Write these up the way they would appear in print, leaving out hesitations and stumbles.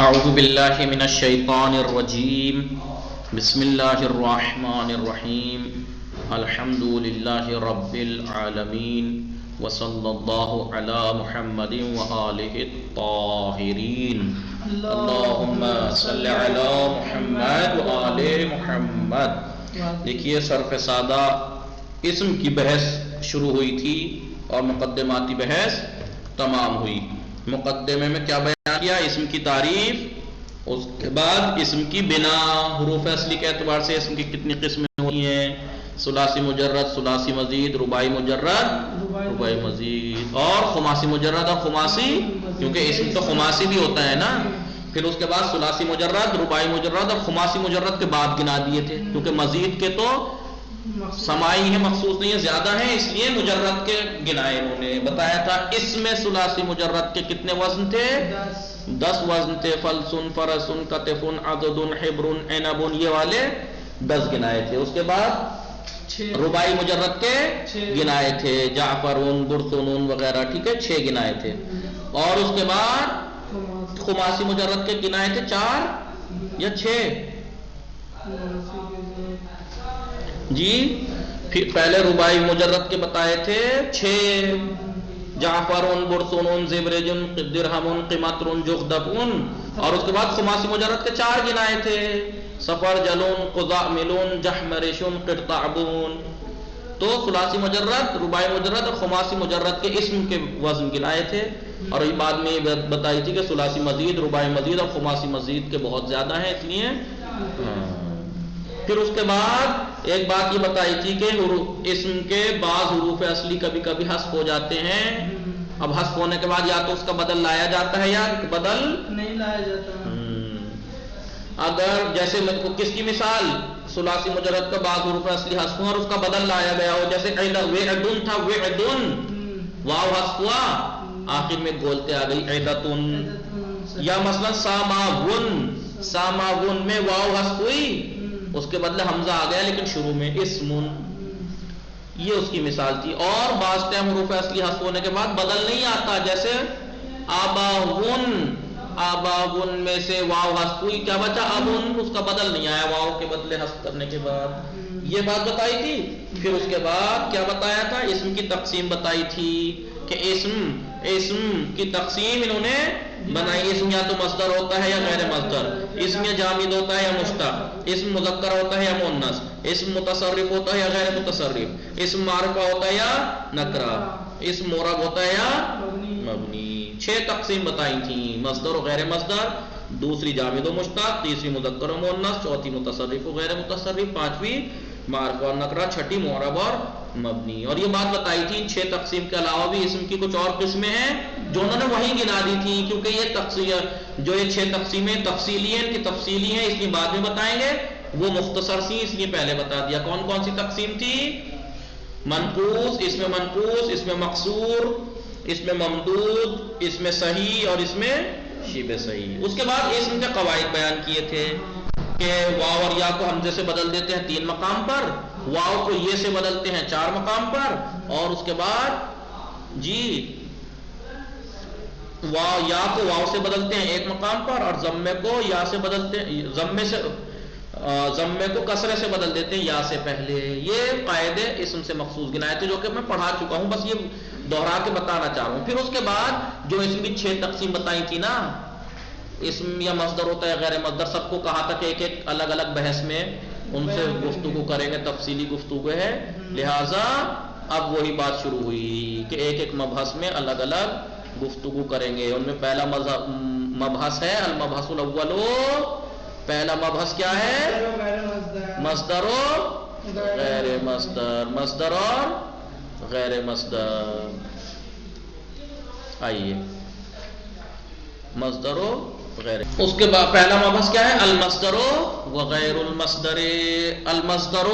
اعوذ باللہ من الشیطان الرجیم بسم اللہ الرحمن الرحیم الحمد للہ رب العالمین وصلی اللہ علی محمد وآلہ الطاہرین اللہم صلی علی محمد وآل محمد۔ دیکھیے صرف سادہ اسم کی بحث شروع ہوئی تھی اور مقدماتی بحث تمام ہوئی۔ مقدمے میں کیا بیان کیا؟ اسم کی تعریف، اس کے بعد اسم کی بنا، حروف اصلی کے اعتبار سے اسم کی کتنی قسمیں ہوئی ہیں، ثلاثی مجرد، ثلاثی مزید، رباعی مجرد، رباعی مزید، اور خماسی مجرد اور خماسی، کیونکہ اسم تو خماسی بھی ہوتا ہے نا۔ پھر اس کے بعد ثلاثی مجرد، رباعی مجرد اور خماسی مجرد کے بعد گنا دیے تھے، کیونکہ مزید کے تو سماعی ہیں، مخصوص نہیں ہے، زیادہ ہیں، اس لیے مجرد کے گنائے انہوں نے بتایا تھا۔ اس میں ثلاثی مجرد کے کتنے وزن تھے؟ 10 وزن تھے، فلسن، فرسن، کتفن، عضدن، حبرن، عنبن، یہ والے 10 گنائے تھے۔ اس کے بعد رباعی مجرد کے گنائے تھے، جعفرن، برسنن وغیرہ، ٹھیک ہے، 6 گنائے تھے۔ اور اس کے بعد خماسی مجرد کے گنائے تھے 4 یا 6 جی۔ پھر پہلے رباعی مجرد کے بتائے تھے 6، جعفرن، برسنن، زبرجن، درہمن، قمطرن، جغدفن، اور اس کے بعد خماسی مجرد کے 4 گنائے تھے، سفرجلن، قزعملن، جحمرشن، قرطعبن۔ تو ثلاثی مجرد، رباعی مجرد اور خماسی مجرد کے اسم کے وزن گنائے تھے، اور یہ بعد میں بتائی تھی کہ ثلاثی مزید، رباعی مزید اور خماسی مزید کے بہت زیادہ ہیں، اس لیے پھر اس کے بعد ایک بات یہ بتائی تھی کہ اسم کے بعض حروف اصلی کبھی کبھی حذف ہو جاتے ہیں۔ اب حذف ہونے کے بعد یا تو اس کا بدل لایا جاتا ہے یا بدل نہیں لایا جاتا۔ اگر جیسے کس کی مثال، ثلاثی مجرد کا بعض حروف اصلی حذف ہوا اور اس کا بدل لایا گیا ہو، جیسے وعدن تھا، وعدن، واو حذف ہوا، آخر میں گولتے آ گئی عدتن۔ یا مثلا ساماون، ساماون میں واو حذف ہوئی، اس کے بدلے حمزہ آ گیا لیکن شروع میں اسمن، یہ اس کی مثال تھی۔ اور بعض ٹائم حروف اصلی حذف ہونے کے بعد بدل نہیں آتا، جیسے آباون، آباون میں سے واو حذف ہوئی، کیا بچا؟ ابن، اس کا بدل نہیں آیا واو کے بدلے حذف کرنے کے بعد، یہ بات بتائی تھی۔ پھر اس کے بعد کیا بتایا تھا؟ اسم کی تقسیم بتائی تھی کہ اسم کی تقسیم انہوں نے بنائی۔ اسم یا تو مصدر ہوتا ہے یا غیر مصدر، اسم یا جامد ہوتا ہے یا مشتق، اسم مذکر ہوتا ہے یا مؤنث، اسم متصرف ہوتا ہے یا غیر متصرف، اسم معرفہ ہوتا ہے یا نکرہ، اسم معرب ہوتا ہے یا مبنی۔ 6 تقسیم بتائی تھیں، مصدر و غیر مصدر، دوسری جامد و مشتق، تیسری مذکر و مؤنث، چوتھی متصرف و غیر متصرف، پانچویں معرفہ اور نکرہ، چھٹی معرب اور مبنی۔ اور یہ بات بتائی تھی 6 تقسیم کے علاوہ بھی اسم کی کچھ اور قسمیں ہیں جو انہوں نے وہی گنا دی تھی، کیونکہ یہ تقسیم جو یہ 6 تقسیمیں تفصیلی ہیں، ان کی تفصیلی ہیں، اس لیے بعد میں بتائیں گے، وہ مختصر سی اس لیے پہلے بتا دیا۔ کون کون سی تقسیم تھی؟ منقوص، اس میں منقوص، اس میں مقصور، اس میں ممدود، اس میں صحیح اور اس میں شبہ صحیح۔ اس کے بعد اسم کے قواعد بیان کیے تھے کہ واو اور یا کو حمزے سے بدل دیتے ہیں 3 مقام پر، واو کو یہ سے بدلتے ہیں 4 مقام پر، اور اس کے بعد جی یا کو واو سے بدلتے ہیں 1 مقام پر، اور ضمے کو یا سے بدلتے ہیں، ضمے کو کسرے سے بدل دیتے ہیں یا سے پہلے۔ یہ قاعدے اسم سے مخصوص گنائے تھے جو کہ میں پڑھا چکا ہوں، بس یہ دوہرا کے بتانا چاہ رہا ہوں۔ پھر اس کے بعد جو اسم کی 6 تقسیم بتائی تھی نا، اسم یا مصدر ہوتا ہے غیر مصدر، سب کو کہا تھا کہ ایک ایک الگ الگ بحث میں ان سے گفتگو کریں گے، تفصیلی گفتگو ہے، لہٰذا اب وہی بات شروع ہوئی کہ ایک ایک مبحث میں الگ الگ گفتگو کریں گے۔ ان میں پہلا مبحث ہے المبحث الاول، پہلا مبحث کیا ہے؟ مصدر و غیر مصدر، مصدر اور غیر مصدر۔ آئیے مصدر و غیر، اس کے بعد پہلا مبحث کیا ہے؟ المصدر وغیر المصدر، المصدر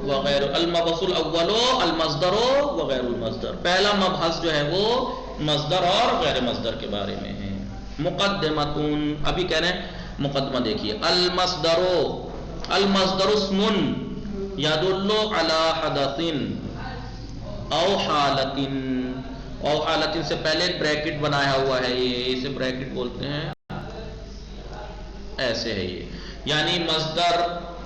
وغیر، المبحث الاول المصدر وغیر المصدر۔ پہلا مبحث جو ہے وہ مصدر اور غیر مصدر کے بارے میں ہے۔ مقدمتون، ابھی کہہ رہے ہیں مقدمہ دیکھیے، المصدر، المصدر اسم یدل علی حدث او حالت، او حالت سے پہلے ایک بریکٹ بنایا ہوا ہے، یہ اسے بریکٹ بولتے ہیں، ایسے ہے یہ، یعنی مصدر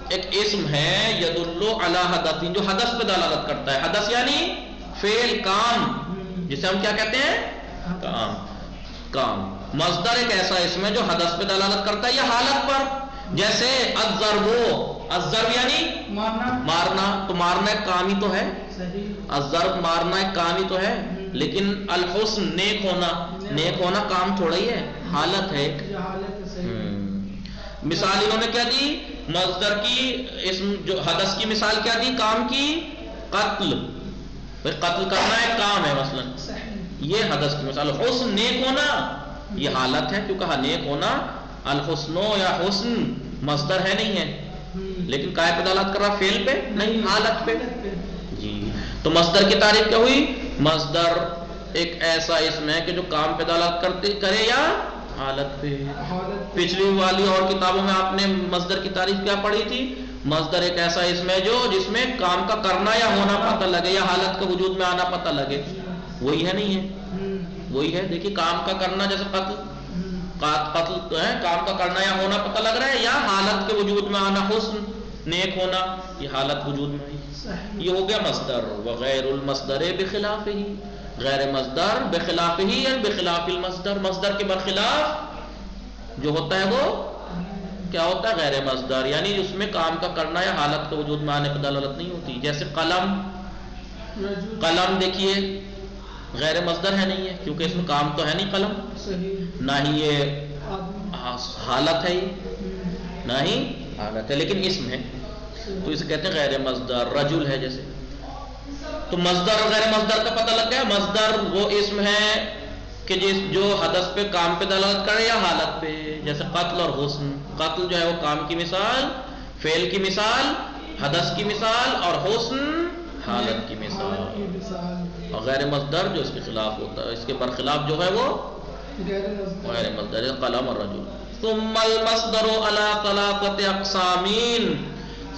ایک اسم ہے یدل علی حدث، جو حدث پہ دلالت کرتا ہے. حدث یعنی فعل، کام، جسے ہم کیا کہتے ہیں؟ کام. مصدر ایک ایسا اسم ہے جو حدث پہ دلالت کرتا ہے یا حالت پر. جیسے الضرب یعنی مارنا، تو مارنا ایک کام ہی تو ہے. الضرب مارنا ایک کام ہی تو ہے. لیکن الحسن نیک ہونا کام تھوڑا ہی ہے، حالت ہے. مثال انہوں نے کیا دی؟ مصدر کی اسم جو حدث کی مثال کیا دی؟ کام کی، قتل. قتل کرنا ایک کام ہے مثلا، یہ حدث کی مثال. حسن نیک ہونا یہ حالت ہے، کیونکہ نیک ہونا الحسن یا حسن مصدر ہے نہیں ہے، لیکن کائے پہ دلالت کر رہا؟ فعل پہ نہیں، حالت پہ. جی تو مصدر کی تعریف کیا ہوئی؟ مصدر ایک ایسا اسم ہے کہ جو کام پہ دلالت کرے یا حالت پہ. پچھلی والی اور کتابوں میں آپ نے مصدر کی تعریف کیا پڑھی تھی؟ مصدر ایک ایسا اسم ہے جو جس میں کام کا کرنا یا ہونا پتہ لگے یا حالت کا وجود میں آنا پتہ لگے. وہی ہے نہیں ہے؟ وہی ہے. دیکھیے کام کا کرنا جیسے قتل ہے، کام کا کرنا یا ہونا پتہ لگ رہا ہے، یا حالت کے وجود میں آنا، حسن نیک ہونا، یہ حالت وجود میں آئی. یہ ہو گیا مصدر. وغیر المصدر بخلاف ہی، غیر مصدر بخلاف ہی یا بخلاف المصدر، مصدر کے برخلاف جو ہوتا ہے وہ کیا ہوتا ہے؟ غیر مصدر، یعنی اس میں کام کا کرنا یا حالت کے وجود میں آنے کی دلالت نہیں ہوتی. جیسے قلم دیکھیے غیر مصدر ہے نہیں ہے، کیونکہ اس میں کام تو ہے نہیں قلم، نہ ہی یہ حالت ہے، نہ ہی حالت ہے، لیکن اسم ہے، تو اسے کہتے ہیں غیر مصدر. رجل ہے جیسے، تو مصدر اور غیر مصدر کا پتہ لگ گیا. مصدر وہ اسم ہے کہ جو حدث پہ کام پہ دلالت کرے یا حالت پہ. جیسے قتل اور حسن، قتل جو ہے وہ کام کی مثال، فعل کی مثال، حدث کی مثال، اور حسن حالت کی مثال. اور غیر مصدر جو اس کے خلاف ہوتا ہے، اس کے برخلاف جو ہے وہ غیر مصدر. قلم اور رجل. ثم المصدر على ثلاثة اقسام،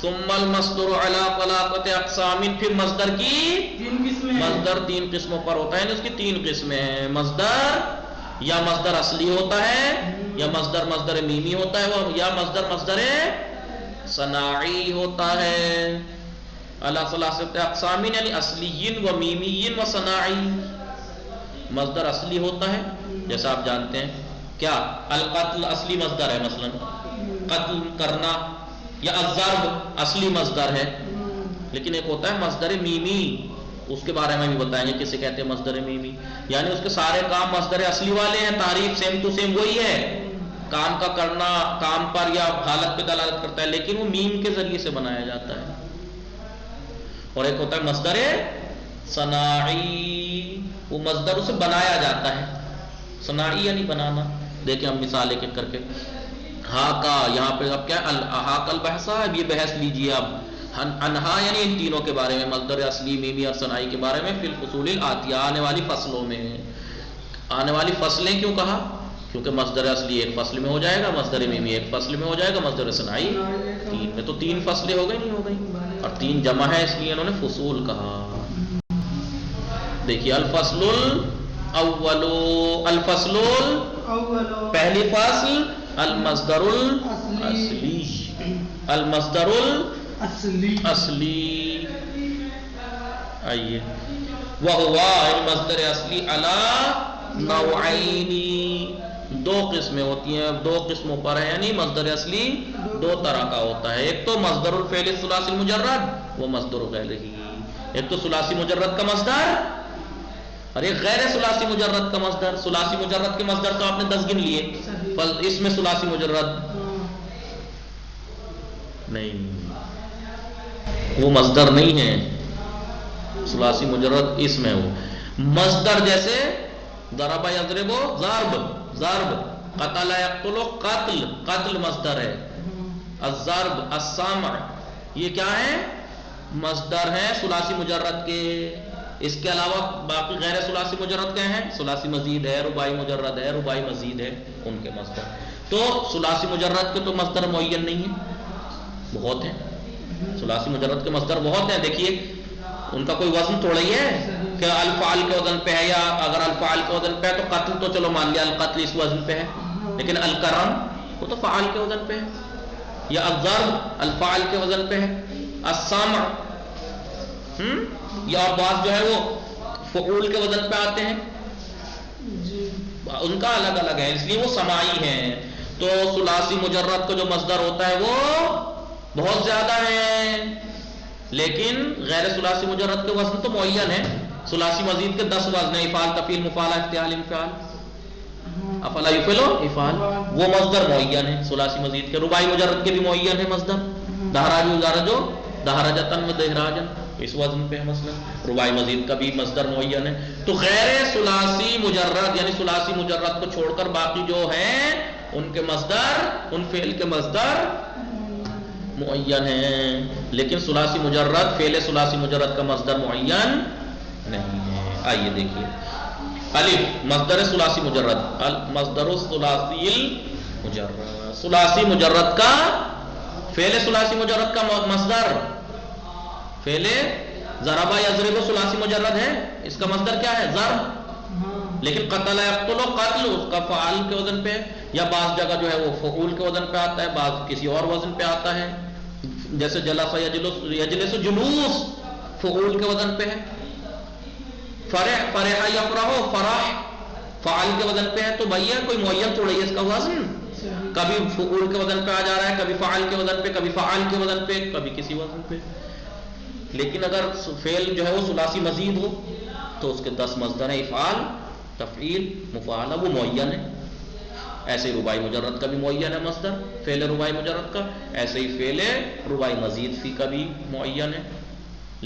ثم المصدر على ثلاثة اقسام، پھر مصدر کی مصدر تین قسموں پر ہوتا ہے، یعنی اس کی تین قسمیں ہیں. مصدر یا مصدر اصلی ہوتا ہے، یا مصدر میمی ہوتا ہے، یا مصدر صناعی ہوتا ہے. علی ثلاثة اقسام یعنی اصلی و میمی و صناعی. مصدر اصلی ہوتا ہے جیسا آپ جانتے ہیں، کیا القتل اصلی مصدر ہے، مثلا قتل کرنا، یا الضرب اصلی مصدر ہے. لیکن ایک ہوتا ہے مصدر میمی، اس کے بارے میں بھی بتائیں گے کسے کہتے ہیں مصدر میمی. یعنی اس کے سارے کام مصدر اصلی والے ہیں، تعریف سیم ٹو سیم وہی ہے، کام کا کرنا کام پر یا حالت پہ دلالت کرتا ہے، لیکن وہ میم کے ذریعے سے بنایا جاتا ہے. اور ایک ہوتا ہے مصدر صناعی، وہ مصدر اسے بنایا جاتا ہے. صناعی یعنی بنانا. دیکھیں ہم مثال ایک ایک کر کے. ہا کا، یہاں پہ اب کیا ہا کل بحثا، اب یہ بحث لیجیے اب. انہا یعنی ان تینوں کے بارے میں، مصدر اصلی، میمی اور صناعی کے بارے میں. فی الفصول الآتیہ، آنے والی فصلوں میں. آنے والی فصلیں کیوں کہا؟ کیونکہ مصدر اصلی ایک فصل میں ہو جائے گا، مصدر میمی ایک فصل میں ہو جائے گا، مصدر صناعی تین میں. تو تین فصلیں ہو گئی نہیں ہو گئی؟ اور تین جمع ہے اس لیے انہوں نے فصول کہا. دیکھیے الفصل الاول، الفصل پہلی فصل المصدر الاصلی، المصدر الاصلی. آئیے وہو المصدر اصلی علی نوعین، دو قسمیں ہوتی ہیں، دو قسموں پر ہے، یعنی مصدر اصلی دو طرح کا ہوتا ہے. ایک تو مصدر الفعل الثلاثی المجرد، وہ مصدر غیرہ. ایک تو ثلاثی مجرد کا مصدر اور ایک غیر ثلاثی مجرد کا مصدر. ثلاثی مجرد کے مصدر تو آپ نے 10 گن لیے، اس میں ثلاثی مجرد نہیں، وہ مصدر نہیں ہے، ثلاثی مجرد اس میں. وہ مصدر جیسے ضرب یضرب، ضرب، قتل یقتل، قتل مصدر ہے. الضرب، السمع، یہ کیا ہے؟ مصدر ہے ثلاثی مجرد کے. اس کے علاوہ باقی غیر ثلاثی مجرد کے ہیں، ثلاثی مزید ہے، رباعی مجرد ہے، رباعی مزید ہے، ان کے مصدر. تو ثلاثی مجرد کے تو مصدر معین نہیں ہے، بہت ہیں. ثلاثی مجرد کے مصدر بہت ہیں. دیکھیے ان کا کوئی وزن تھوڑا ہی ہے کہ الفعل کے وزن پہ ہے، یا اگر الفعل کے وزن پہ ہے تو قتل تو چلو مان لیا القتل اس وزن پہ ہے، لیکن الکرم وہ تو فعال کے وزن پہ ہے. یا الضرب الفعل کے وزن پہ ہے. السمع یا بعض جو ہے وہ فعول کے وزن پہ آتے ہیں، ان کا الگ الگ ہے، اس لیے وہ سماعی ہیں. تو ثلاثی مجرد کا جو مصدر ہوتا ہے وہ بہت زیادہ ہے، لیکن غیر ثلاثی مجرد کے وزن تو معین ہے. ثلاثی مزید کے 10 وزن ہیں، افعال، تفعیل، مفعلہ، افتعال، انفعال. افعلا یفعلو افعال وہ مصدر معین ہے ثلاثی مزید کے. رباعی مجرد کے بھی معین ہے مصدر، دہراجو دہرجو دہرجتن و دہراجن اس وزن پہ ہے مثلا. رباعی مزید کا بھی مصدر معین ہے. تو غیر ثلاثی مجرد یعنی ثلاثی مجرد کو چھوڑ کر باقی جو ہیں ان کے مصدر، ان فعل کے مصدر معین ہیں، لیکن ثلاثی مجرد فعل ثلاثی مجرد کا مصدر معین نہیں ہے. آئیے دیکھیے الف مصدر ثلاثی مجرد، المصدر الثلاثی المجرد، ثلاثی مجرد کا فعل ثلاثی مجرد کا مصدر فعل ضربہ یضرب ثلاثی مجرد ہے، اس کا مصدر کیا ہے؟ ضرب. لیکن قتل یقتل قتل اس کا فعال کے وزن پہ، یا بعض جگہ جو ہے وہ فعول کے وزن پہ آتا ہے، بعض کسی اور وزن پہ آتا ہے. جیسے جلس یجلس جلوس فعول کے وزن پہ ہے. فرح فرح یفرح فرح فعال کے وزن پہ ہے. تو بھیا کوئی معین تھوڑی ہے اس کا وزن، کبھی فعول کے وزن پہ آ جا رہا ہے، کبھی فعال کے وزن پہ، کبھی فعال کے وزن پہ، کبھی کسی وزن پہ. لیکن اگر فعل جو ہے وہ ثلاثی مزید ہو تو اس کے 10 مصدر ہیں، افعال، تفعیل، مفعلہ، وہ معین ہے. ایسے ہی رباعی مجرد کا بھی معین ہے مصدر فعل رباعی مجرد کا، ایسے ہی فعل رباعی مزید فی کا بھی معین ہے.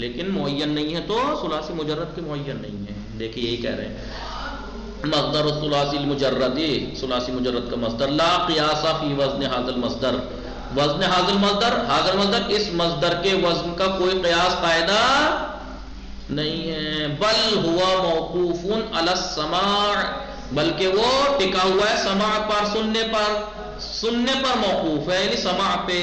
لیکن معین نہیں ہے تو ثلاثی مجرد کے معین نہیں ہے. دیکھیے یہی کہہ رہے ہیں مصدر الثلاثی المجرد، ثلاثی مجرد کا مصدر لا قیاس فی وزن ھذا المصدر، وزن ھذا المصدر، ھذا المصدر اس مصدر کے وزن کا کوئی قیاس قاعدہ نہیں ہے. بل ہوا موقوف علی السماع، بلکہ وہ ٹکا ہوا ہے سماع پر، سننے پر موقوف ہے، یعنی سماع پہ.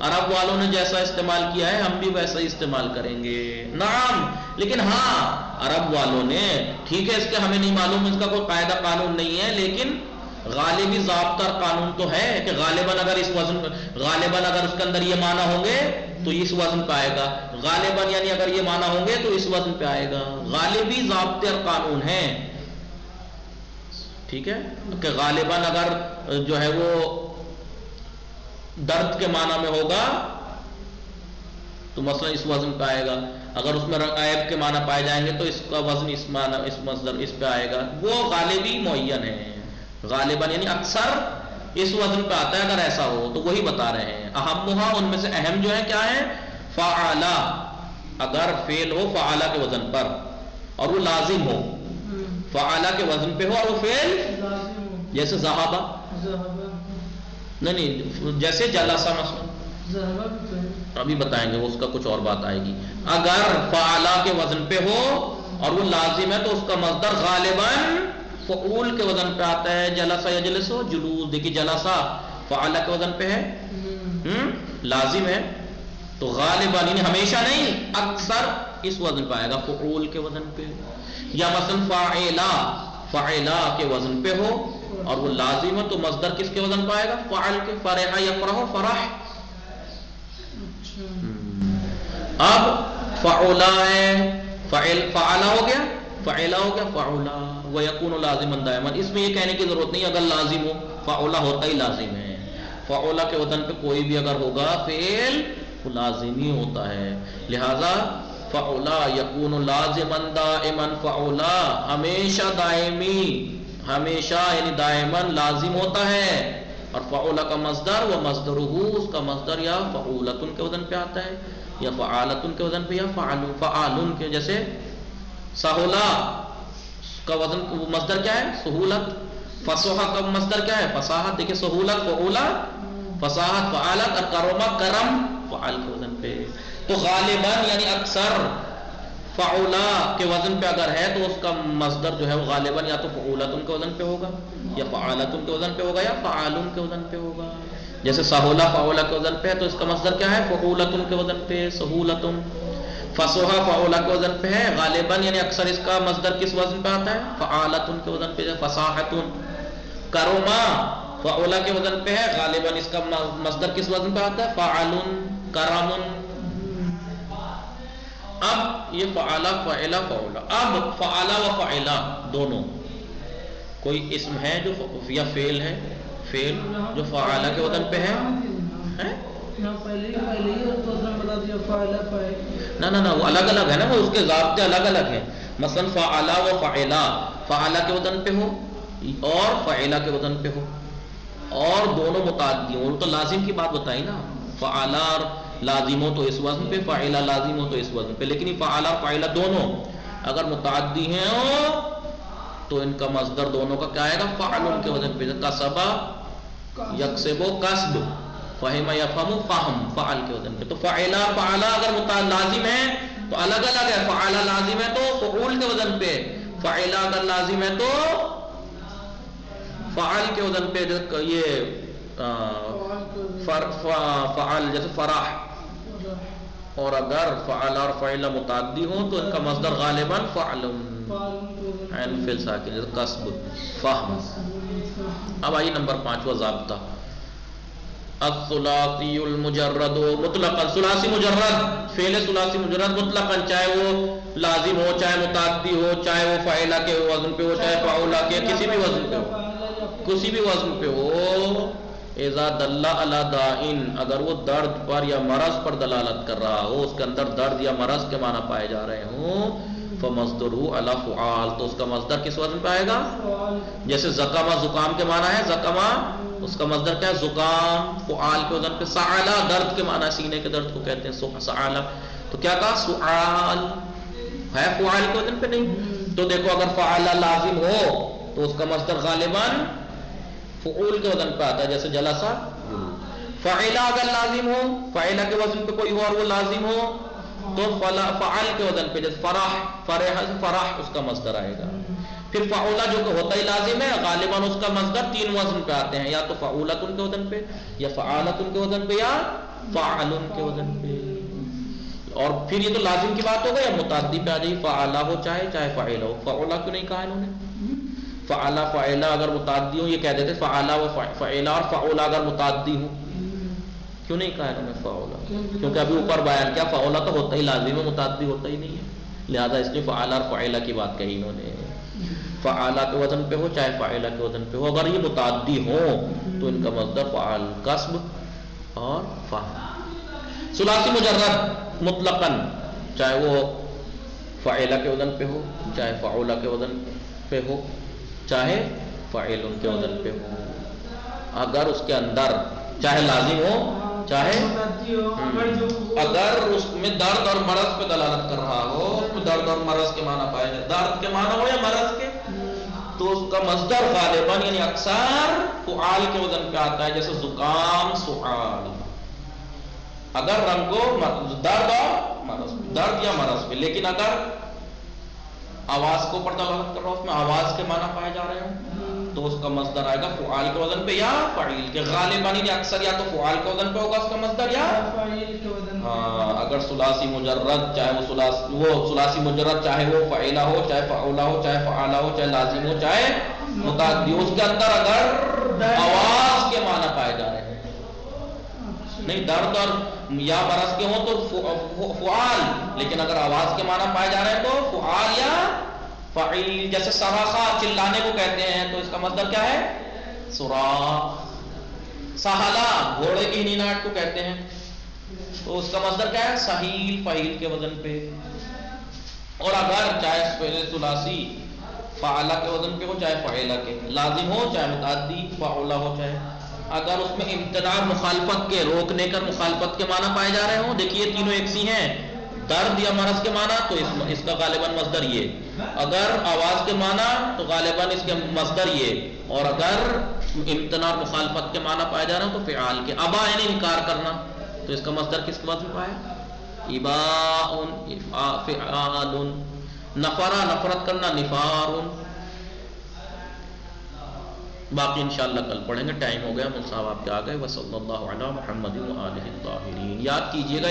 عرب والوں نے جیسا استعمال کیا ہے ہم بھی ویسا ہی استعمال کریں گے. نعم، لیکن ہاں عرب والوں نے، ٹھیک ہے اس کے ہمیں نہیں معلوم، اس کا کوئی قاعدہ قانون نہیں ہے، لیکن غالبی ضابطہ قانون تو ہے کہ غالباً اگر اس کے اندر یہ معنی ہوں گے تو اس وزن پہ آئے گا، غالباً یعنی اگر یہ معنی ہوں گے تو اس وزن پہ آئے گا. غالبی ضابطے اور قانون ہیں، ٹھیک ہے، کہ غالباً اگر جو ہے وہ درد کے معنی میں ہوگا تو مثلا اس وزن پہ آئے گا، اگر اس میں عیب کے معنی پائے جائیں گے تو اس کا وزن اس معنی اس مصدر اس پہ آئے گا. وہ غالبی معین ہے، غالباً یعنی اکثر اس وزن پہ آتا ہے اگر ایسا ہو تو وہی بتا رہے ہیں. اہمھا ان میں سے اہم جو ہے کیا ہے؟ فعلا، اگر فعل ہو فعلا کے وزن پر اور وہ لازم ہو، فعلا کے وزن پہ ہو اور وہ فعل جیسے ذہبا، نہیں جیسے جلسا مثلا، ابھی بتائیں گے اس کا کچھ اور بات آئے گی. اگر فعلا کے وزن پہ ہو اور وہ لازم ہے تو اس کا مصدر غالباً فعول کے وزن پہ آتا ہے. جلسا یجلسو جلوس، دیکھیے جلسا فعلا کے وزن پہ ہے، لازم ہے، تو غالباً یعنی ہمیشہ نہیں اکثر اس وزن پہ آئے گا، فعول کے وزن پہ. یا مثلا فعلا کے وزن پہ ہو اور وہ لازم ہے تو مصدر کس کے وزن پہ آئے گا؟ فعل کے. فرح یفرح فرح. اب فعلا ہے، فعلا ہو گیا، فعلا ہو گیا، فعلا ویکون لازما دائما. اس میں یہ کہنے کی ضرورت نہیں اگر لازم ہو، فعلا ہوتا ہی لازم ہے. فعلا کے وزن پہ کوئی بھی اگر ہوگا فعل وہ لازمی ہوتا ہے. لہذا فعلا یکون لازما دائما، فعلا ہمیشہ دائمی، ہمیشہ یعنی دائما لازم ہوتا ہے. اور فعلا کا مصدر و مصدرہ، اس کا مصدر یا فعولتن کے وزن پہ آتا ہے، یا فعالتن کے وزن پہ، یا فعالن کے. جیسے سہولا کا وزن مصدر کیا ہے؟ سہولت. فصحہ کا مصدر کیا ہے؟ فصاحت. دیکھیں سہولت فعولا، فصاحت فعالت، اور کرما کرم فعال کے وزن پہ. تو غالباً یعنی اکثر فعولا کے وزن پہ اگر ہے تو اس کا مصدر جو ہے وہ غالباً یا تو فعولتن کے وزن پہ ہوگا، یا فعالتن کے وزن پہ ہوگا، یا فعالن کے وزن پہ ہوگا. جیسے سہولا فعولا کے وزن پہ ہے تو اس کا مصدر کیا ہے؟ فعولتن کے وزن پہ، سہولتن. فصحہ فعولا کے وزن پہ ہے، غالباً یعنی اکثر اس کا مصدر کس وزن پہ آتا ہے؟ فعالتن کے وزن پہ، فصاحتن. کرما فعولا کے وزن پہ ہے، غالباً اس کا مصدر کس وزن پہ آتا ہے؟ فعلن، کرمن. اب یہ فعلا، فعلا، فعولا. اب فعلا و فعلا دونوں کوئی اسم ہے جو یا فعل ہے، فعل جو فعلا کے وزن پہ ہے؟ نہ وہ الگ الگ ہے نا، وہ اس کے ضابطے الگ الگ ہیں. مثلا فعلا و فعلا، فعلا کے وزن پہ ہو اور فعلا کے وزن پہ ہو، اور دونوں متعدی ہوں. تو لازم کی بات بتائی نا، فعلا لازم ہو تو اس وزن پہ، فعلا لازم ہو تو اس وزن پہ. لیکن یہ فعلا فعلا دونوں اگر متعدی ہیں تو ان کا مصدر دونوں کا کیا آئے گا؟ فعل کے وزن پہ. کسبا یکسب کسب، فہم یفہم فہم، فعل کے وزن پہ. تو فعلا فعلا اگر لازم ہے تو الگ الگ ہے. فعلا لازم ہے تو فعول کے وزن پہ، فعلا اگر لازم ہے تو فعل کے وزن پہ. یہ فعل جیسے فرح. اور اگر فعل اور فعل متعدی ہوں تو ان کا مصدر غالباً فعل، عین فعل ساکن جیسے کسب، فہم. اب آئیے نمبر 5واں ضابطہ، الثلاثی المجرد مطلقاً. ثلاثی مجرد، فعل ثلاثی مجرد مطلقاً، چاہے وہ لازم ہو، چاہے متعدی ہو، چاہے وہ فعلا کے وزن پہ ہو، چاہے فعولا کے کسی بھی وزن پہ ہو، کسی بھی وزن پہ ہو. اذا دل علی داء، اگر وہ درد پر یا مرض پر دلالت کر رہا ہو، اس کے اندر درد یا مرض کے معنی پائے جا رہے ہوں، فمصدرہ علی فعال، تو اس کا مصدر کس وزن پہ آئے گا؟ جیسے زکامہ زکام کے معنی ہے زکامہ، اس کا مصدر کیا ہے؟ زکام، فعال کے وزن پہ. سعلا درد کے معنی سینے کے درد کو کہتے ہیں سعلا. تو کیا کہا؟ سعال ہے، فعال کے وزن پہ نہیں. تو دیکھو اگر فعلا لازم ہو تو اس کا مصدر غالباً فعول کے وزن پہ آتا ہے، جیسے جلسہ. فعلا اگر لازم ہو، فعلا کے وزن پہ کوئی ہو اور وہ لازم ہو تو فعال کے وزن پہ، جیسے فرح، فرح اس کا مصدر آئے گا. پھر فعولا جو کہ ہوتا ہی لازم ہے، غالباً اس کا مصدر 3 وزن پہ آتے ہیں، یا تو فعولتن کے وزن پہ، یا فعالتن کے وزن پہ، یا فعلن کے وزن پہ. اور پھر یہ تو لازم کی بات ہوگا، یا متعدی پہ آ جائے، فعلا ہو چاہے فعلا ہو. فعولا کیوں نہیں کہا انہوں نے؟ فعلا فعلا اگر متعدی ہوں، یہ کہہ دیتے فعلا و فعلا، اور فعولا اگر متعدی ہوں کیوں نہیں کہا انہوں نے فعولا؟ کیونکہ ابھی اوپر بیان کیا، فعولا تو ہوتا ہی لازم ہے، متعدی ہوتا ہی نہیں ہے، لہذا اس نے فعلا اور فعلا کی بات کہی انہوں نے. فعلا کے وزن پہ ہو چاہے فعلا کے وزن پہ ہو، اگر یہ متعدی ہوں تو ان کا مصدر فعال، کسب اور فہم. ثلاثی مجرد مطلقاً، چاہے وہ فعلا کے وزن پہ ہو، چاہے فعولا کے وزن پہ ہو، چاہے فاعل کے وزن پہ ہو، اگر اس کے اندر چاہے لازم ہو چاہے اگر اس میں درد اور مرض پہ دلالت کر رہا ہو، اس میں درد اور مرض کے معنی پائے جائے، درد کے معنی ہو یا مرض کے، تو اس کا مصدر غالباً یعنی اکثر فعال کے وزن پہ آتا ہے، جیسے زکام سعال. اگر رنگ کو درد اور مرض، درد یا مرض پہ، لیکن اگر آواز کو اوپر دلالت کر رہا ہو، اس میں آواز کے معنی پائے جا رہے ہوں، تو اس کا مصدر آئے گا فعال کے وزن پہ یا فعیل کے. غالباً یعنی اکثر یا تو فعال کے وزن پہ ہوگا اس کا مصدر، یا فعیل کے وزن پہ. اگر ثلاثی مجرد، چاہے وہ ثلاثی مجرد، چاہے وہ فعیلا ہو، چاہے فعولا ہو، چاہے فعالا ہو، چاہے لازم ہو، چاہے متعدی ہو، اس کے اندر اگر آواز کے معنی پائے جا رہے ہیں، نہیں درد اور یا مرض کے ہوں تو فعال، لیکن اگر آواز کے معنی پائے جا رہے ہیں تو فعال یا فعیل. جیسے صراخہ چلانے کو کہتے ہیں، تو اس کا مصدر کیا ہے؟ صراخ. سہلا گھوڑے کی نیناٹ کو کہتے ہیں، تو اس کا مصدر کیا ہے؟ سہیل، فعیل کے وزن پہ. اور اگر چاہے ثلاثی فعلا کے وزن پہ ہو چاہے فعیلا کے، لازم ہو چاہے متعدی، فعولا ہو چاہے، اگر اس میں امتناع مخالفت کے، روکنے کر مخالفت کے معنی پائے جا رہے ہوں، دیکھیے تینوں ایک سی ہیں، درد یا مرض کے معنی تو اس کا غالباً مصدر یہ، اگر آواز کے معنی تو غالباً اس کے مصدر یہ، اور اگر امتناع مخالفت کے معنی پائے جا رہے ہوں تو فعال کے. ابا یعنی انکار کرنا، تو اس کا مصدر کس کے وزن پایا؟ اباء، فعال. نفرا نفرت کرنا، نفار. باقی انشاءاللہ کل پڑھیں گے، ٹائم ہو گیا، مصعب آپ کے آ گئے. وصلی اللہ علی محمد وآلہ الطاہرین. یاد کیجیے گا